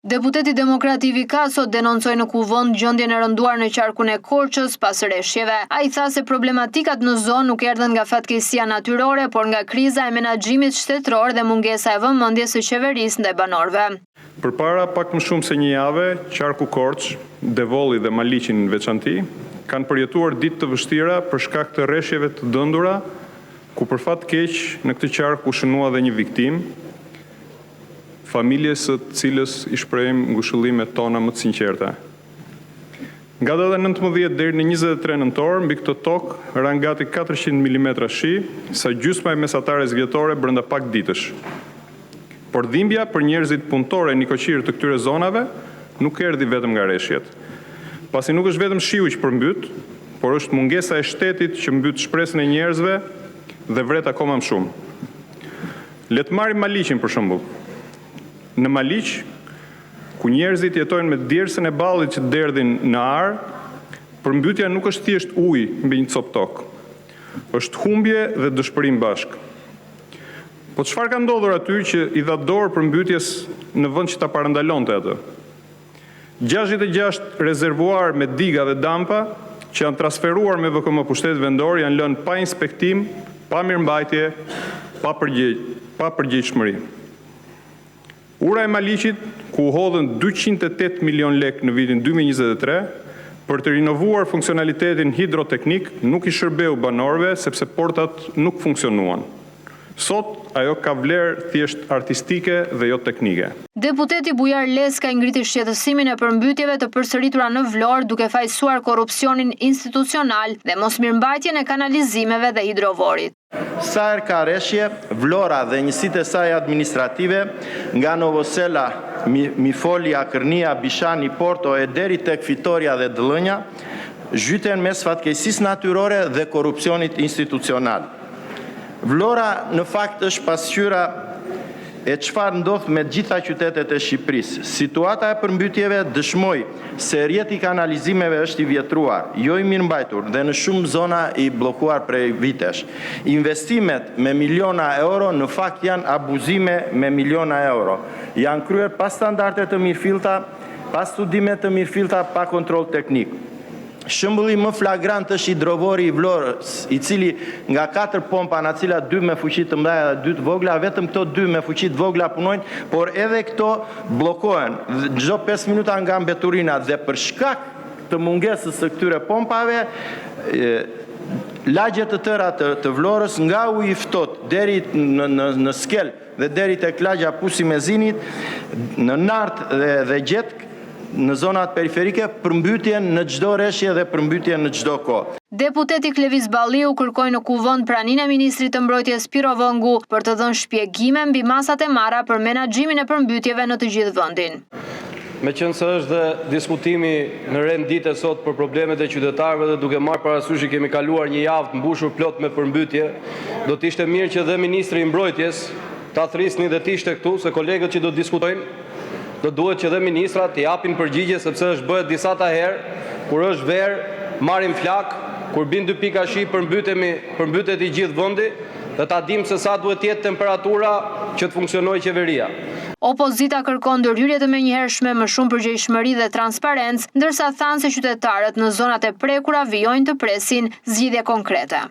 Deputeti Demokrat Ivi Kaso denoncoi në kuvend gjendjen e rënduar në qarkun e Korçës pas rreshjeve. Ai tha se problematikat në zonë nuk erdhën nga fatkeqësia natyrore, por nga kriza e menaxhimit shtetëror dhe mungesa e vëmendjes së qeverisë ndaj banorëve. Përpara pak më shumë se një jave, qarku Korç, Devolli dhe Maliqi në veçanti kanë përjetuar ditë të vështira për shkak të rreshjeve të dëndura, ku për fat keq në këtë qark u shënua dhe një viktim, familjes së cilës i shprehim ngushëllimet tona më të sinqerta. Nga data 19 deri në 23 nëntor, mbi këtë tokë ran gati 400 mm shi, sa gjysma e mesatares vjetore brenda pak ditësh. Por dhimbja për njerëzit punëtorë e nikoqirë të këtyre zonave nuk erdhi vetëm nga rreshjet. Pasi nuk është vetëm shiu që përmbyt, por është mungesa e shtetit që mbyt shpresën e njerëzve dhe vret akoma më shumë. Le të marrim Maliqin për shembull. Në Maliq, ku njerëzit jetojnë me djersën e ballit që derdhin në ar, përmbytja nuk është thjesht ujë mbi një copë tokë. Është humbje dhe dëshpërim bashk. Po çfarë ka ndodhur aty që i dha dorë përmbytjes në vend që ta parandalonte atë? 66 rezervuar me diga dhe dampa që janë transferuar me VKM Pushtet Vendor janë lënë pa inspektim, pa mirëmbajtje, pa përgjegjshmëri. Ura e Maliqit, ku u hodhën 208 milion lek në vitin 2023, për të rinovuar funksionalitetin hidroteknik, nuk i shërbeu banorëve sepse portat nuk funksionuan. Sot, ajo ka vlerë thjesht artistike dhe jo teknike. Deputeti Bujar Leska ngriti shqetësimin e përmbytjeve të përsëritura në Vlorë duke fajsuar korrupsionin institucional dhe mosmirëmbajtjen e kanalizimeve dhe hidrovorit. Sa herë ka rreshje, Vlora dhe njësitë e saj administrative, nga Novosela, Mifoli, Akërnia, Bishani, Porto e deri tek Fitoria dhe Dëllënja, zhyten mes fatkeqësisë natyrore dhe korrupsionit institucional. Vlora në fakt është pasqyra e çfarë ndodh me gjitha qytetet e Shqipërisë. Situata e përmbytjeve dëshmoi se rrjeti i kanalizimeve është i vjetruar, jo i mirëmbajtur dhe në shumë zona i bllokuar prej vitesh. Investimet me miliona euro në fakt janë abuzime me miliona euro. Janë kryer pa standarde të mirëfillta, pa studime të mirëfillta, pa kontroll teknik. Shembulli më flagrant është hidrovori i Vlorës, i cili nga 4 pompa, në cilat 2 me fuqi të mëdha dhe 2 të vogla, vetëm këto 2 me fuqi të vogla punojnë, por edhe këto bllokohen çdo 5 minuta nga mbeturinat dhe për shkak të mungesës së këtyre pompave, lagjet të tëra të Vlorës nga uji i ftohtë deri në skel dhe deri tek lagja Pusi Mezinit, në Nart dhe Gjet, në zonat periferike, përmbytjen në çdo rreshje dhe përmbytjen në çdo kohë. Deputeti Klevis Balliu kërkoi në kuvend praninë e ministrit të mbrojtjes Piro Vëngu për të dhënë shpjegime mbi masat e marra për menaxhimin e përmbytjeve në të gjithë vendin. Meqense është dhe diskutimi në rendite sot për problemet e qytetarëve dhe duke marrë parasysh që kemi kaluar një javë të mbushur plot me përmbytje, do të ishte mirë që dhe ministri i mbrojtjes ta thrisni dhe të ishte këtu, se kolegët që do të diskutojnë do duhet që dhe ministrat të japin përgjigje, sepse është bëhet disa ta herë, kur është verë, marrim flak, kur bin 2 pika shi përmbytet i gjithë vendi, dhe ta dim se sa duhet jetë temperatura që të funksionojë qeveria. Opozita kërkon ndërhyrje të menjëhershme, më shumë përgjegjshmëri dhe transparencë, ndërsa thanë se qytetarët në zonat e prekura vijojnë të presin zgjidhje konkrete.